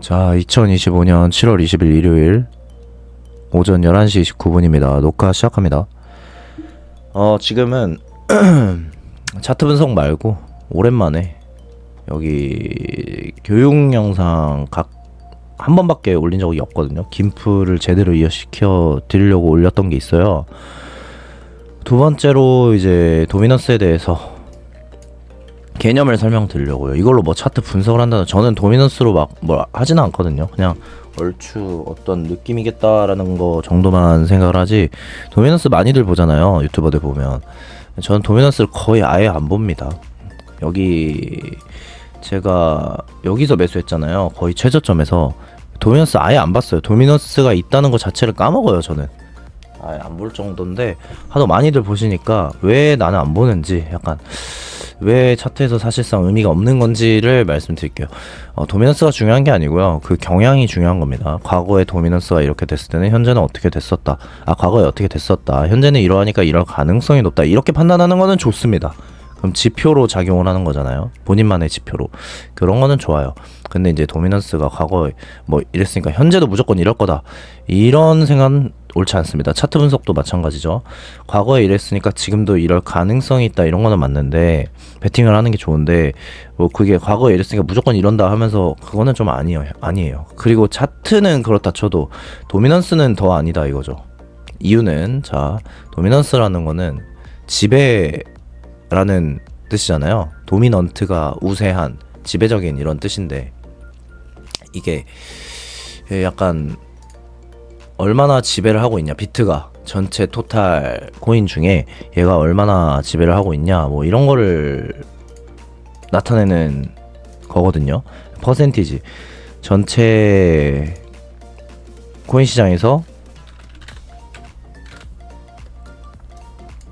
자, 2025년 7월 20일 일요일 오전 11시 29분입니다. 녹화 시작합니다. 지금은 차트 분석 말고 오랜만에 여기 교육 영상 한 번밖에 올린 적이 없거든요. 김프를 제대로 이어시켜 드리려고 올렸던 게 있어요. 두 번째로 이제 도미넌스에 대해서 개념을 설명드리려고요. 이걸로 뭐 차트 분석을 한다는, 저는 도미넌스로 막 뭐 하지는 않거든요. 그냥 얼추 어떤 느낌이겠다라는 거 정도만 생각을 하지, 도미넌스 많이들 보잖아요, 유튜버들 보면. 저는 도미넌스를 거의 아예 안 봅니다. 여기 제가 여기서 매수했잖아요, 거의 최저점에서. 도미넌스 아예 안 봤어요. 도미넌스가 있다는 것 자체를 까먹어요, 저는. 아예 안 볼 정도인데, 하도 많이들 보시니까 왜 나는 안 보는지, 약간 왜 차트에서 사실상 의미가 없는 건지를 말씀드릴게요. 도미넌스가 중요한 게 아니고요, 그 경향이 중요한 겁니다. 과거에 도미넌스가 이렇게 됐을 때는 현재는 어떻게 됐었다, 과거에 어떻게 됐었다, 현재는 이러하니까 이럴 가능성이 높다, 이렇게 판단하는 거는 좋습니다. 그럼 지표로 작용을 하는 거잖아요, 본인만의 지표로. 그런 거는 좋아요. 근데 이제 도미넌스가 과거에 뭐 이랬으니까 현재도 무조건 이럴 거다, 이런 생각은 옳지 않습니다. 차트 분석도 마찬가지죠. 과거에 이랬으니까 지금도 이럴 가능성이 있다, 이런 거는 맞는데, 베팅을 하는 게 좋은데, 뭐 그게 과거에 이랬으니까 무조건 이런다 하면서, 그거는 좀 아니에요. 그리고 차트는 그렇다 쳐도 도미넌스는 더 아니다, 이거죠. 이유는, 자, 도미넌스라는 거는 지배라는 뜻이잖아요. 도미넌트가 우세한, 지배적인, 이런 뜻인데, 이게 약간 얼마나 지배를 하고 있냐, 비트가 전체 토탈 코인 중에 얘가 얼마나 지배를 하고 있냐, 뭐 이런 거를 나타내는 거거든요. 퍼센티지, 전체 코인 시장에서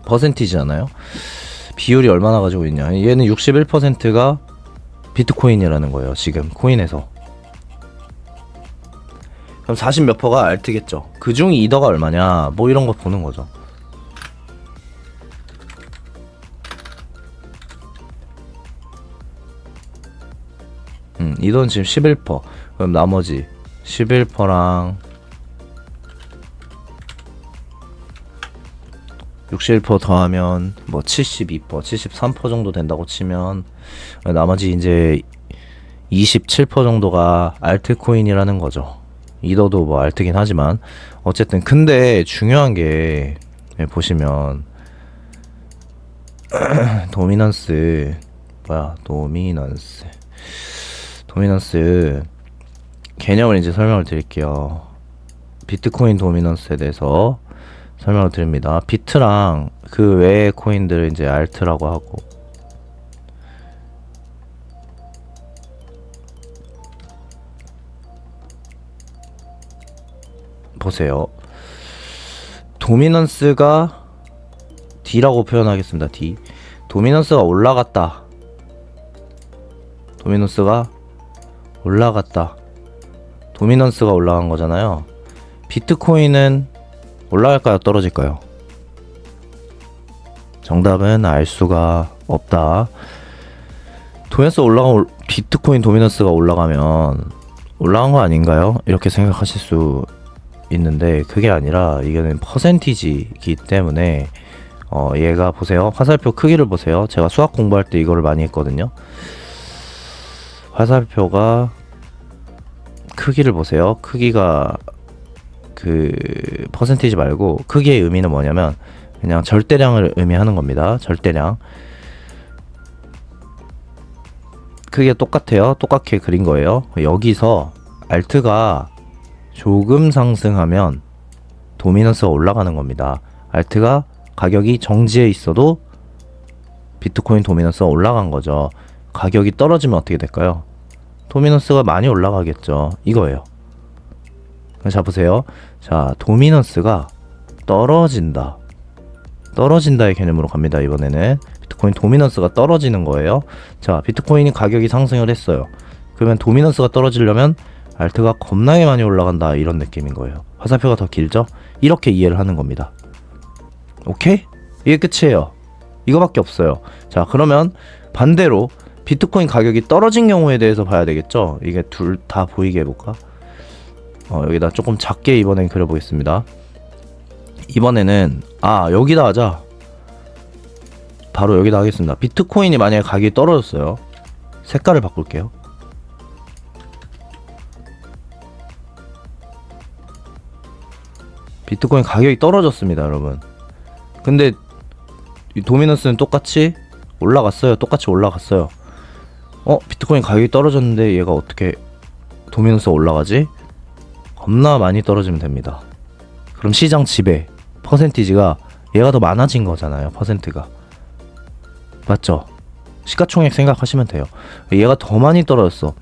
퍼센티지잖아요. 비율이 얼마나 가지고 있냐, 얘는 61%가 비트코인이라는 거예요, 지금 코인에서. 그럼 40 몇 퍼가 알트겠죠. 그중 이더가 얼마냐, 뭐 이런 거 보는 거죠. 이더는 지금 11퍼. 그럼 나머지 11퍼랑 61퍼 더하면 뭐 72퍼, 73퍼 정도 된다고 치면, 나머지 이제 27퍼 정도가 알트코인이라는 거죠. 이더도 뭐 알트긴 하지만 어쨌든. 근데 중요한 게 보시면 도미넌스 개념을 이제 설명을 드릴게요. 비트코인 도미넌스에 대해서 설명을 드립니다. 비트랑 그 외의 코인들을 이제 알트라고 하고, 보세요. 도미넌스가 D라고 표현하겠습니다. D. 도미넌스가 올라갔다. 도미넌스가 올라간 거잖아요. 비트코인은 올라갈까요, 떨어질까요? 정답은 알 수가 없다. 비트코인 도미넌스가 올라가면 올라간 거 아닌가요? 이렇게 생각하실 수 있는데, 그게 아니라 이거는 퍼센티지이기 때문에, 얘가 보세요. 화살표 크기를 보세요. 제가 수학 공부할 때 이거를 많이 했거든요. 화살표가 크기를 보세요. 크기가 그 퍼센티지 말고, 크기의 의미는 뭐냐면 그냥 절대량을 의미하는 겁니다. 절대량. 크기가 똑같아요. 똑같게 그린 거예요. 여기서 알트가 조금 상승하면 도미넌스가 올라가는 겁니다. 알트가 가격이 정지해 있어도 비트코인 도미넌스가 올라간 거죠. 가격이 떨어지면 어떻게 될까요? 도미넌스가 많이 올라가겠죠. 이거예요. 자, 보세요. 자, 도미넌스가 떨어진다의 개념으로 갑니다. 이번에는 비트코인 도미넌스가 떨어지는 거예요. 자, 비트코인이 가격이 상승을 했어요. 그러면 도미넌스가 떨어지려면 알트가 겁나게 많이 올라간다, 이런 느낌인 거예요. 화살표가 더 길죠? 이렇게 이해를 하는 겁니다. 오케이? 이게 끝이에요. 이거밖에 없어요. 자, 그러면 반대로 비트코인 가격이 떨어진 경우에 대해서 봐야 되겠죠. 이게 둘 다 보이게 해볼까? 여기다 조금 작게 이번엔 그려보겠습니다. 이번에는 여기다 하자. 바로 여기다 하겠습니다. 비트코인이 만약에 가격이 떨어졌어요. 색깔을 바꿀게요. 비트코인 가격이 떨어졌습니다, 여러분. 근데 이 도미넌스는 똑같이 올라갔어요. 똑같이 올라갔어요. 비트코인 가격이 떨어졌는데 얘가 어떻게 도미넌스가 올라가지? 겁나 많이 떨어지면 됩니다. 그럼 시장 지배 퍼센티지가 얘가 더 많아진 거잖아요. 퍼센트가 맞죠? 시가총액 생각하시면 돼요. 얘가 더 많이 떨어졌어.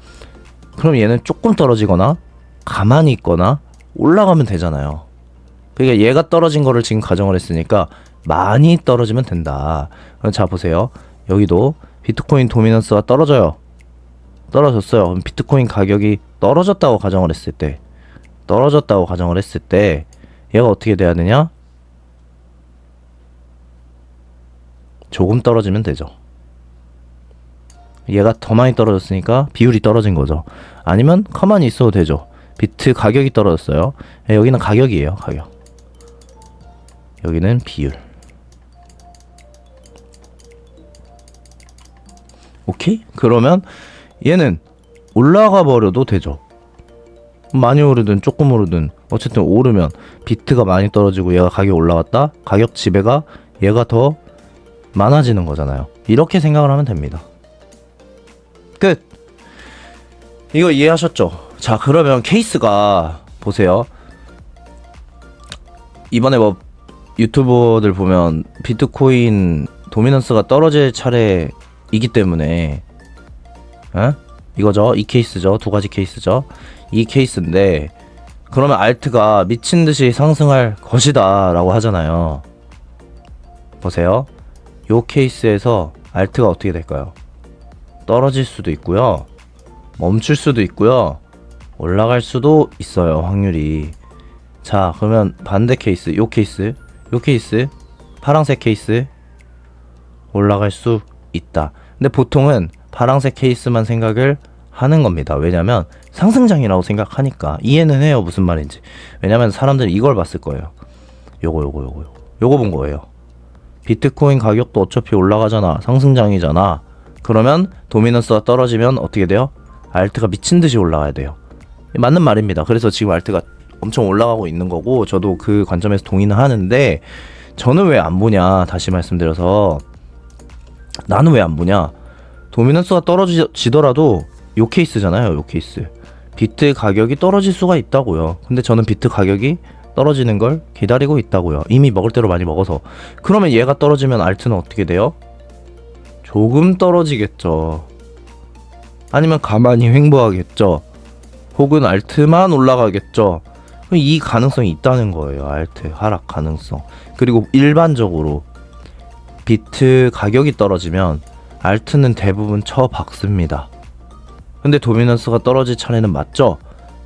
그럼 얘는 조금 떨어지거나 가만히 있거나 올라가면 되잖아요. 그러니까 얘가 떨어진 거를 지금 가정을 했으니까 많이 떨어지면 된다. 그럼 자 보세요. 여기도 비트코인 도미넌스가 떨어져요. 떨어졌어요. 그럼 비트코인 가격이 떨어졌다고 가정을 했을 때 얘가 어떻게 돼야 되냐? 조금 떨어지면 되죠. 얘가 더 많이 떨어졌으니까 비율이 떨어진 거죠. 아니면 가만히 있어도 되죠. 비트 가격이 떨어졌어요. 여기는 가격이에요. 가격. 여기는 비율. 오케이? 그러면 얘는 올라가 버려도 되죠. 많이 오르든 조금 오르든 어쨌든 오르면 비트가 많이 떨어지고 얘가 가격이 올라갔다. 가격 지배가 얘가 더 많아지는 거잖아요. 이렇게 생각을 하면 됩니다. 끝. 이거 이해하셨죠? 자, 그러면 케이스가 보세요. 이번에 뭐 유튜버들 보면 비트코인 도미넌스가 떨어질 차례이기 때문에 이거죠. 이 케이스죠. 두 가지 케이스죠. 이 케이스인데 그러면 알트가 미친듯이 상승할 것이다 라고 하잖아요. 보세요. 요 케이스에서 알트가 어떻게 될까요? 떨어질 수도 있고요. 멈출 수도 있고요. 올라갈 수도 있어요. 확률이. 자, 그러면 반대 케이스, 요 케이스 파란색 케이스 올라갈 수 있다. 근데 보통은 파란색 케이스만 생각을 하는 겁니다. 왜냐면 상승장이라고 생각하니까. 이해는 해요. 무슨 말인지. 왜냐면 사람들이 이걸 봤을 거예요. 요거 본 거예요. 비트코인 가격도 어차피 올라가잖아. 상승장이잖아. 그러면 도미넌스가 떨어지면 어떻게 돼요? 알트가 미친듯이 올라가야 돼요. 맞는 말입니다. 그래서 지금 알트가 엄청 올라가고 있는 거고 저도 그 관점에서 동의는 하는데 저는 왜 안 보냐. 다시 말씀드려서 나는 왜 안 보냐. 도미넌스가 떨어지더라도 요 케이스잖아요. 요 케이스. 비트 가격이 떨어질 수가 있다고요. 근데 저는 비트 가격이 떨어지는 걸 기다리고 있다고요. 이미 먹을 대로 많이 먹어서. 그러면 얘가 떨어지면 알트는 어떻게 돼요? 조금 떨어지겠죠. 아니면 가만히 횡보하겠죠. 혹은 알트만 올라가겠죠. 이 가능성이 있다는 거예요. 알트 하락 가능성. 그리고 일반적으로 비트 가격이 떨어지면 알트는 대부분 쳐박습니다. 근데 도미넌스가 떨어질 차례는 맞죠?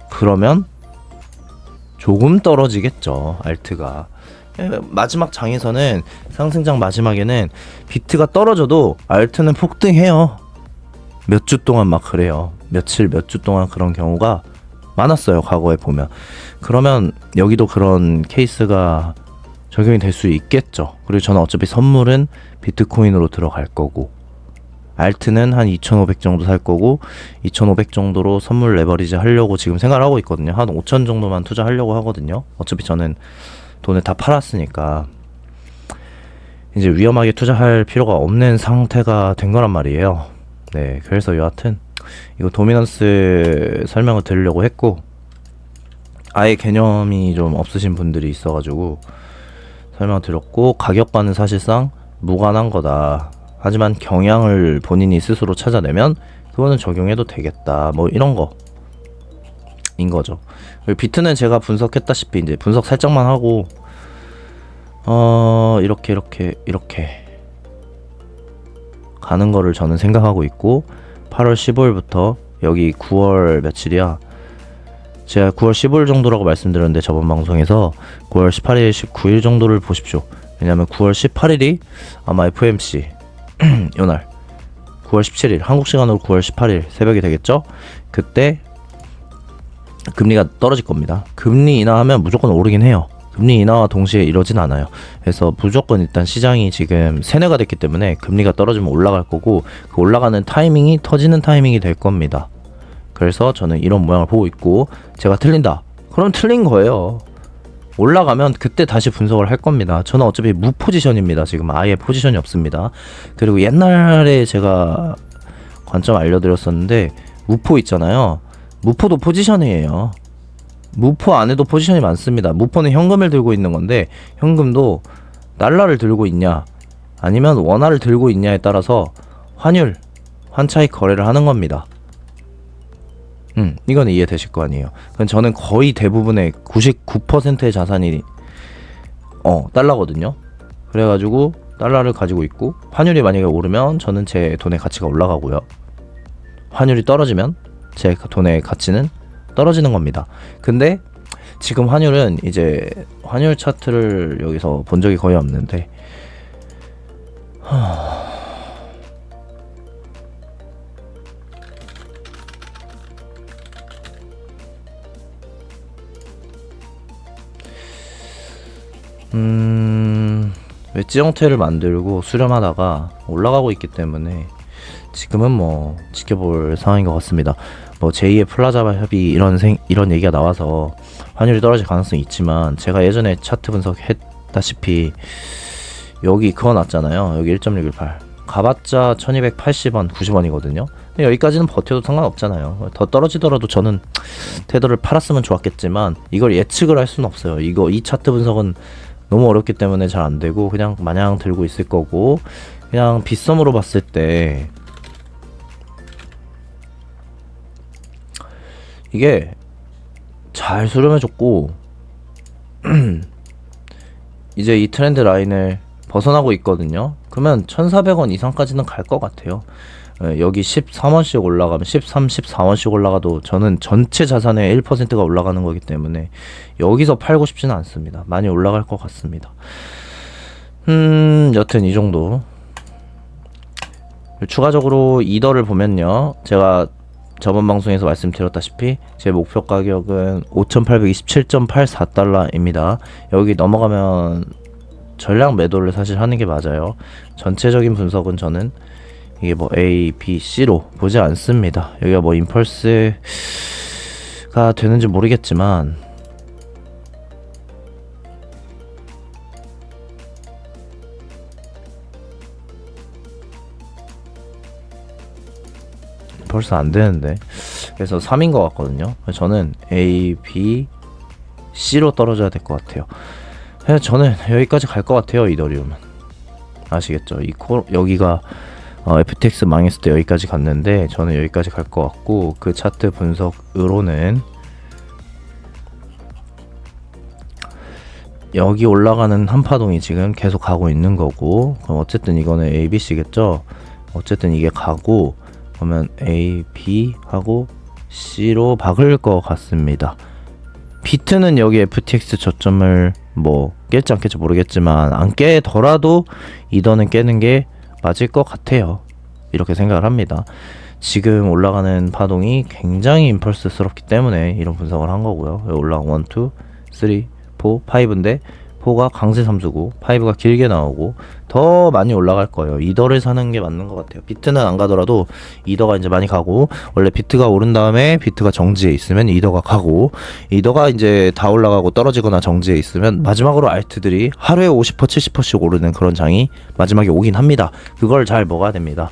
그러면 조금 떨어지겠죠. 알트가. 마지막 장에서는 상승장 마지막에는 비트가 떨어져도 알트는 폭등해요. 몇 주 동안 막 그래요. 며칠 몇 주 동안 그런 경우가 많았어요. 과거에 보면. 그러면 여기도 그런 케이스가 적용이 될 수 있겠죠. 그리고 저는 어차피 선물은 비트코인으로 들어갈 거고 알트는 한 2,500 정도 살 거고 2,500 정도로 선물 레버리지 하려고 지금 생각을 하고 있거든요. 한 5,000 정도만 투자하려고 하거든요. 어차피 저는 돈을 다 팔았으니까 이제 위험하게 투자할 필요가 없는 상태가 된 거란 말이에요. 네, 그래서 여하튼 이거 도미넌스 설명을 드리려고 했고 아예 개념이 좀 없으신 분들이 있어가지고 설명을 드렸고 가격과는 사실상 무관한 거다. 하지만 경향을 본인이 스스로 찾아내면 그거는 적용해도 되겠다. 뭐 이런 거인 거죠. 비트는 제가 분석했다시피 이제 분석 살짝만 하고 이렇게 가는 거를 저는 생각하고 있고 8월 15일부터 여기 9월 며칠이야? 제가 9월 15일 정도라고 말씀드렸는데 저번 방송에서 9월 18일, 19일 정도를 보십시오. 왜냐면 9월 18일이 아마 FOMC 요날 9월 17일, 한국 시간으로 9월 18일 새벽이 되겠죠? 그때 금리가 떨어질 겁니다. 금리 인하하면 무조건 오르긴 해요. 금리 인하와 동시에 이러진 않아요. 그래서 무조건 일단 시장이 지금 세뇌가 됐기 때문에 금리가 떨어지면 올라갈 거고, 그 올라가는 타이밍이 터지는 타이밍이 될 겁니다. 그래서 저는 이런 모양을 보고 있고, 제가 틀린다 그럼 틀린 거예요. 올라가면 그때 다시 분석을 할 겁니다. 저는 어차피 무포지션입니다. 지금 아예 포지션이 없습니다. 그리고 옛날에 제가 관점 알려드렸었는데, 무포 있잖아요. 무포도 포지션이에요. 무포 안에도 포지션이 많습니다. 무포는 현금을 들고 있는 건데, 현금도 달러를 들고 있냐 아니면 원화를 들고 있냐에 따라서 환율, 환차익 거래를 하는 겁니다. 이건 이해되실 거 아니에요. 저는 거의 대부분의 99%의 자산이 달러거든요. 그래가지고 달러를 가지고 있고, 환율이 만약에 오르면 저는 제 돈의 가치가 올라가고요. 환율이 떨어지면 제 돈의 가치는 떨어지는 겁니다. 근데 지금 환율은 이제 환율 차트를 여기서 본 적이 거의 없는데, 웨지 형태를 만들고 수렴하다가 올라가고 있기 때문에 지금은 뭐 지켜볼 상황인 것 같습니다. 뭐 제2의 플라자 협의 이런 얘기가 나와서 환율이 떨어질 가능성이 있지만, 제가 예전에 차트 분석했다시피 여기 그거 났잖아요. 여기 1.618 가봤자 1280원 90원이거든요 근데 여기까지는 버텨도 상관없잖아요. 더 떨어지더라도 저는 테더를 팔았으면 좋았겠지만, 이걸 예측을 할 수는 없어요. 이 차트 분석은 너무 어렵기 때문에 잘 안되고, 그냥 마냥 들고 있을 거고, 그냥 빗썸으로 봤을 때 이게 잘 수렴해줬고 이제 이 트렌드 라인을 벗어나고 있거든요. 그러면 1400원 이상까지는 갈 것 같아요. 여기 13원씩 올라가면 13, 14원씩 올라가도 저는 전체 자산의 1%가 올라가는 거기 때문에 여기서 팔고 싶지는 않습니다. 많이 올라갈 것 같습니다. 여튼 이 정도. 추가적으로 이더를 보면요, 제가 저번 방송에서 말씀드렸다시피 제 목표 가격은 5,827.84달러입니다. 여기 넘어가면 전량 매도를 사실 하는 게 맞아요. 전체적인 분석은 저는 이게 뭐 A, B, C로 보지 않습니다. 여기가 뭐 임펄스가 되는지 모르겠지만, 벌써 안 되는데. 그래서 3인 것 같거든요. 저는 A, B, C로 떨어져야 될 것 같아요. 그래서 저는 여기까지 갈 것 같아요. 이더리움은 아시겠죠? 여기가 FTX 망했을 때 여기까지 갔는데, 저는 여기까지 갈 것 같고, 그 차트 분석으로는 여기 올라가는 한파동이 지금 계속 가고 있는 거고, 그럼 어쨌든 이거는 ABC겠죠? 어쨌든 이게 가고, 그러면 A, B 하고 C로 박을 것 같습니다. 비트는 여기 FTX 저점을 뭐 깰지 안 깰지 모르겠지만, 안 깨더라도 이더는 깨는 게 맞을 것 같아요. 이렇게 생각을 합니다. 지금 올라가는 파동이 굉장히 임펄스스럽기 때문에 이런 분석을 한 거고요. 올라간 1, 2, 3, 4, 5인데 4가 강세 삼수고 5가 길게 나오고 더 많이 올라갈 거예요. 이더를 사는 게 맞는 것 같아요. 비트는 안 가더라도 이더가 이제 많이 가고, 원래 비트가 오른 다음에 비트가 정지해 있으면 이더가 가고, 이더가 이제 다 올라가고 떨어지거나 정지해 있으면 마지막으로 알트들이 하루에 50%, 70%씩 오르는 그런 장이 마지막에 오긴 합니다. 그걸 잘 먹어야 됩니다.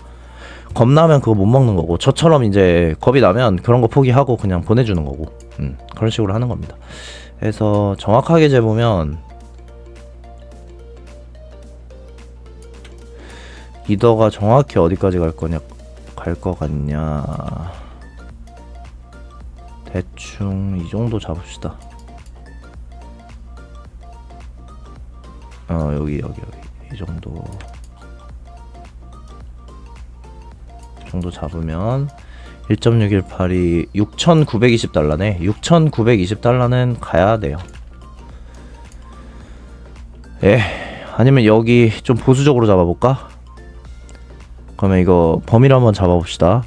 겁나면 그거 못 먹는 거고, 저처럼 이제 겁이 나면 그런 거 포기하고 그냥 보내주는 거고, 그런 식으로 하는 겁니다. 그래서 정확하게 재보면 이더가 정확히 어디까지 갈 것 같냐, 대충 이 정도 잡읍시다. 여기 이 정도 잡으면 1.618이 6,920달러네. 6,920달러는 가야 돼요. 아니면 여기 좀 보수적으로 잡아볼까? 그러면 이거 범위를 한번 잡아봅시다.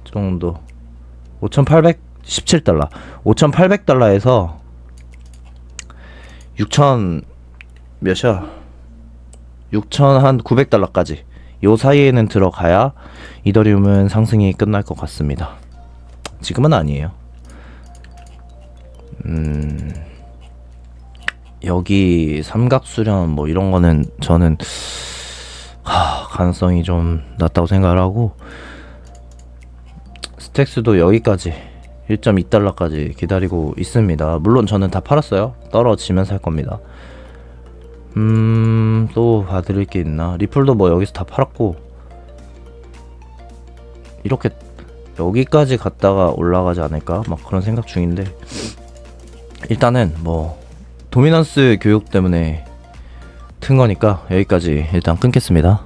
정도 5,817달러 5,800달러에서 6천 몇이야 6천 한 900달러까지 요 사이에는 들어가야 이더리움은 상승이 끝날 것 같습니다. 지금은 아니에요. 여기 삼각수렴 뭐 이런 거는 저는 가능성이 좀 낮다고 생각을 하고, 스택스도 여기까지 1.2달러까지 기다리고 있습니다. 물론 저는 다 팔았어요. 떨어지면 살 겁니다. 또 봐드릴 게 있나? 리플도 뭐 여기서 다 팔았고, 이렇게 여기까지 갔다가 올라가지 않을까? 막 그런 생각 중인데, 일단은 뭐 도미넌스 교육 때문에 튼 거니까 여기까지 일단 끊겠습니다.